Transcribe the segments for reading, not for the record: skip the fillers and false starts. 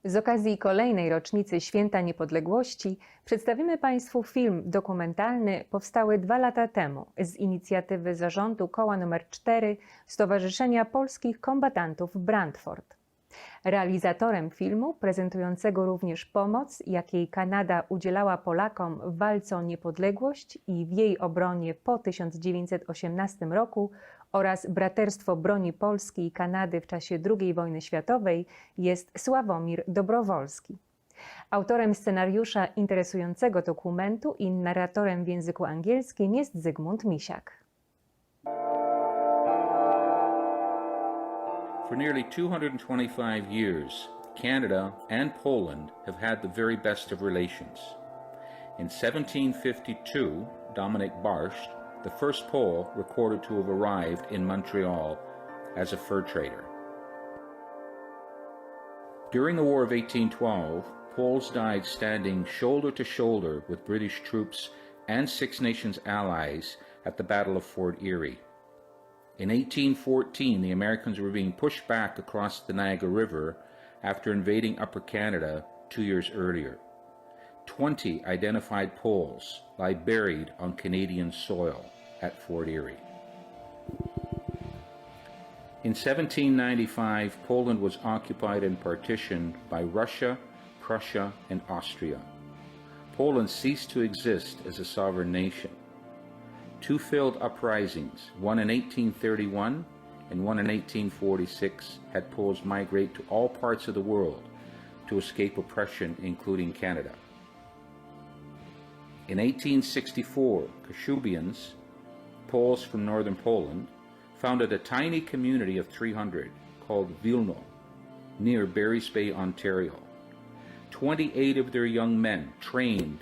Z okazji kolejnej rocznicy Święta Niepodległości przedstawimy Państwu film dokumentalny powstały 2 lata temu z inicjatywy zarządu Koła nr 4 Stowarzyszenia Polskich Kombatantów Brantford. Realizatorem filmu, prezentującego również pomoc, jakiej Kanada udzielała Polakom w walce o niepodległość i w jej obronie po 1918 roku oraz Braterstwo Broni Polski i Kanady w czasie II wojny światowej, jest Sławomir Dobrowolski. Autorem scenariusza interesującego dokumentu i narratorem w języku angielskim jest Zygmunt Misiak. For nearly 225 years, Canada and Poland have had the very best of relations. In 1752, Dominic Barsht, the first Pole recorded to have arrived in Montreal as a fur trader. During the War of 1812, Poles died standing shoulder to shoulder with British troops and Six Nations allies at the Battle of Fort Erie. In 1814, the Americans were being pushed back across the Niagara River after invading Upper Canada 2 years earlier. 20 identified Poles lie buried on Canadian soil at Fort Erie. In 1795, Poland was occupied and partitioned by Russia, Prussia, and Austria. Poland ceased to exist as a sovereign nation. 2 failed uprisings, one in 1831 and one in 1846, had Poles migrate to all parts of the world to escape oppression, including Canada. In 1864, Kashubians, Poles from northern Poland, founded a tiny community of 300 called Wilno, near Barry's Bay, Ontario. 28 of their young men trained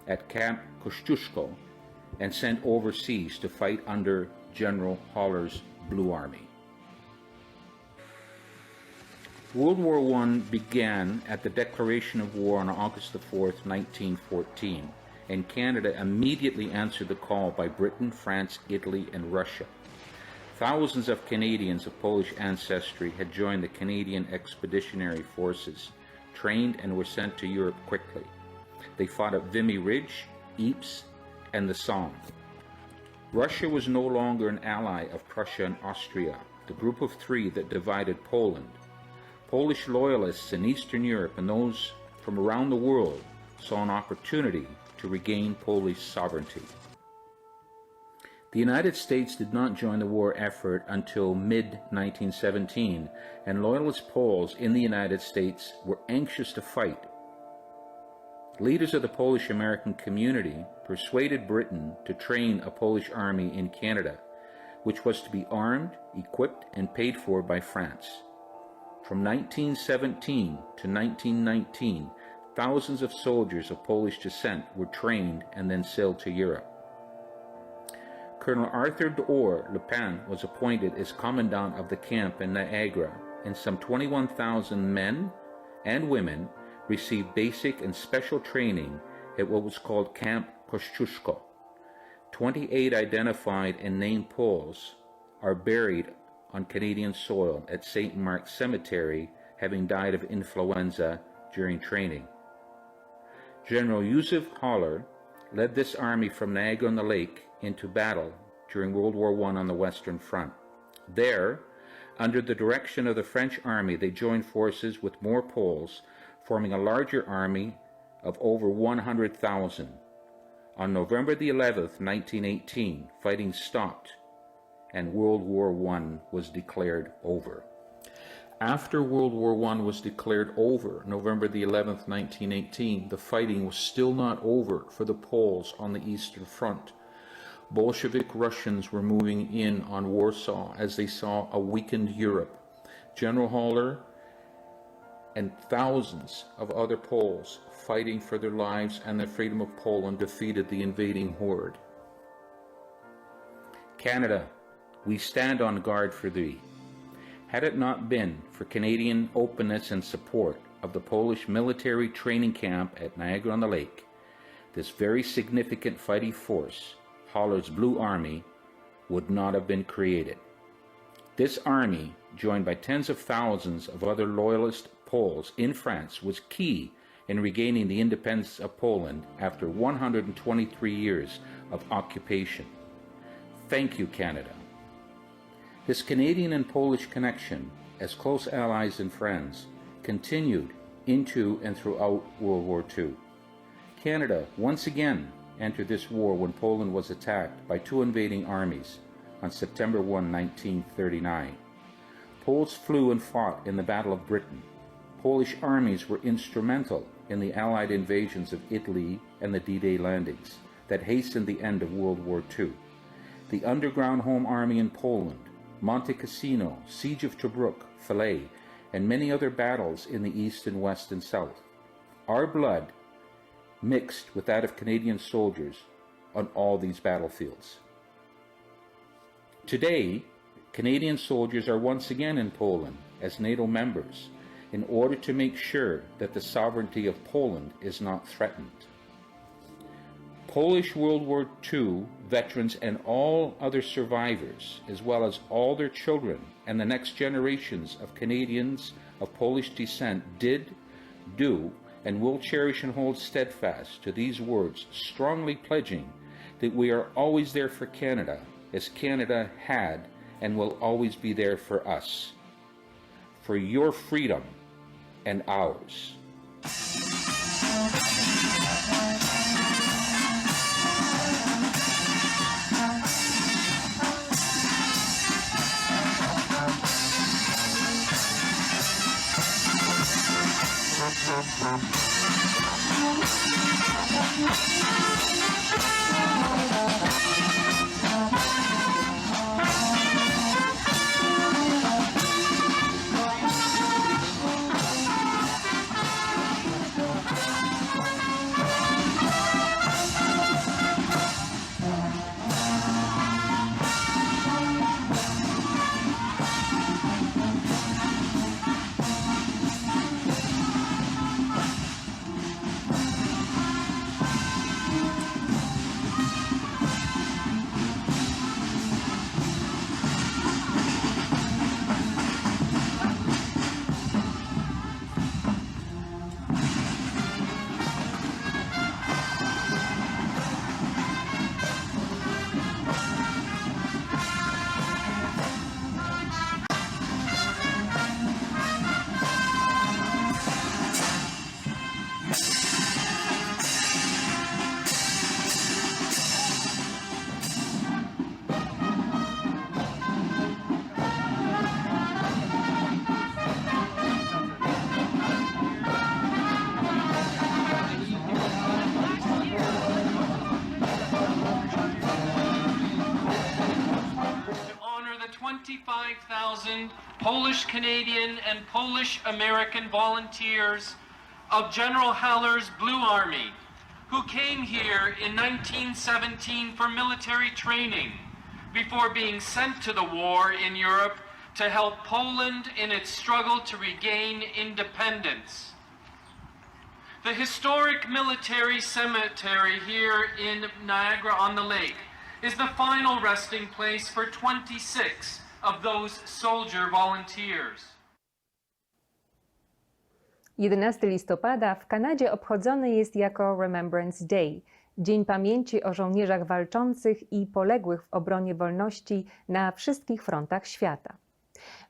at Camp Kościuszko and sent overseas to fight under General Haller's Blue Army. World War I began at the declaration of war on August 4th, 1914, and Canada immediately answered the call by Britain, France, Italy, and Russia. Thousands of Canadians of Polish ancestry had joined the Canadian Expeditionary Forces, trained and were sent to Europe quickly. They fought at Vimy Ridge, Ypres, and the Somme. Russia was no longer an ally of Prussia and Austria, the group of 3 that divided Poland. Polish loyalists in Eastern Europe and those from around the world saw an opportunity to regain Polish sovereignty. The United States did not join the war effort until mid-1917, and loyalist Poles in the United States were anxious to fight. Leaders of the Polish-American community persuaded Britain to train a Polish army in Canada, which was to be armed, equipped, and paid for by France. From 1917 to 1919, thousands of soldiers of Polish descent were trained and then sailed to Europe. Colonel Arthur d'Or Lepin was appointed as commandant of the camp in Niagara, and some 21,000 men and women received basic and special training at what was called Camp Kościuszko. 28 identified and named Poles are buried on Canadian soil at St. Mark's Cemetery, having died of influenza during training. General Józef Haller led this army from Niagara-on-the-Lake into battle during World War I on the Western Front. There, under the direction of the French army, they joined forces with more Poles, forming a larger army of over 100,000. On November the 11th, 1918, fighting stopped and World War I was declared over. After World War I was declared over, November the 11th, 1918, the fighting was still not over for the Poles on the Eastern Front. Bolshevik Russians were moving in on Warsaw as they saw a weakened Europe. General Haller and thousands of other Poles fighting for their lives and the freedom of Poland defeated the invading horde. Canada, we stand on guard for thee. Had it not been for Canadian openness and support of the Polish military training camp at Niagara-on-the-Lake, this very significant fighting force, Haller's Blue Army, would not have been created. This army, joined by tens of thousands of other loyalist Poles in France was key in regaining the independence of Poland after 123 years of occupation. Thank you, Canada. This Canadian and Polish connection, as close allies and friends, continued into and throughout World War II. Canada once again entered this war when Poland was attacked by two invading armies on September 1, 1939. Poles flew and fought in the Battle of Britain. Polish armies were instrumental in the Allied invasions of Italy and the D-Day landings that hastened the end of World War II. The Underground Home Army in Poland, Monte Cassino, Siege of Tobruk, Falaise, and many other battles in the East and West and South. Our blood mixed with that of Canadian soldiers on all these battlefields. Today, Canadian soldiers are once again in Poland as NATO members in order to make sure that the sovereignty of Poland is not threatened. Polish World War II veterans and all other survivors, as well as all their children and the next generations of Canadians of Polish descent did, do, and will cherish and hold steadfast to these words, strongly pledging that we are always there for Canada, as Canada had and will always be there for us, for your freedom and ours. Honor the 25,000 Polish Canadian and Polish American volunteers of General Haller's Blue Army, who came here in 1917 for military training before being sent to the war in Europe to help Poland in its struggle to regain independence. The historic military cemetery here in Niagara-on-the-Lake is the final resting place for 26 of those soldier volunteers. 11 listopada w Kanadzie obchodzony jest jako Remembrance Day, Dzień Pamięci o żołnierzach walczących i poległych w obronie wolności na wszystkich frontach świata.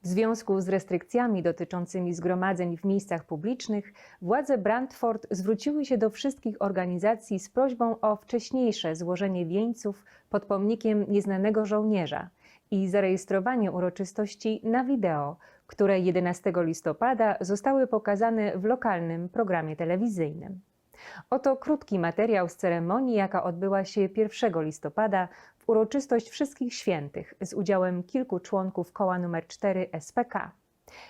W związku z restrykcjami dotyczącymi zgromadzeń w miejscach publicznych, władze Brantford zwróciły się do wszystkich organizacji z prośbą o wcześniejsze złożenie wieńców pod pomnikiem nieznanego żołnierza i zarejestrowanie uroczystości na wideo, które 11 listopada zostały pokazane w lokalnym programie telewizyjnym. Oto krótki materiał z ceremonii, jaka odbyła się 1 listopada w uroczystość Wszystkich Świętych z udziałem kilku członków koła nr 4 SPK.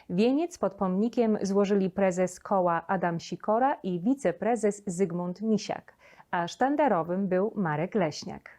Wieniec pod pomnikiem złożyli prezes koła Adam Sikora i wiceprezes Zygmunt Misiak, a sztandarowym był Marek Leśniak.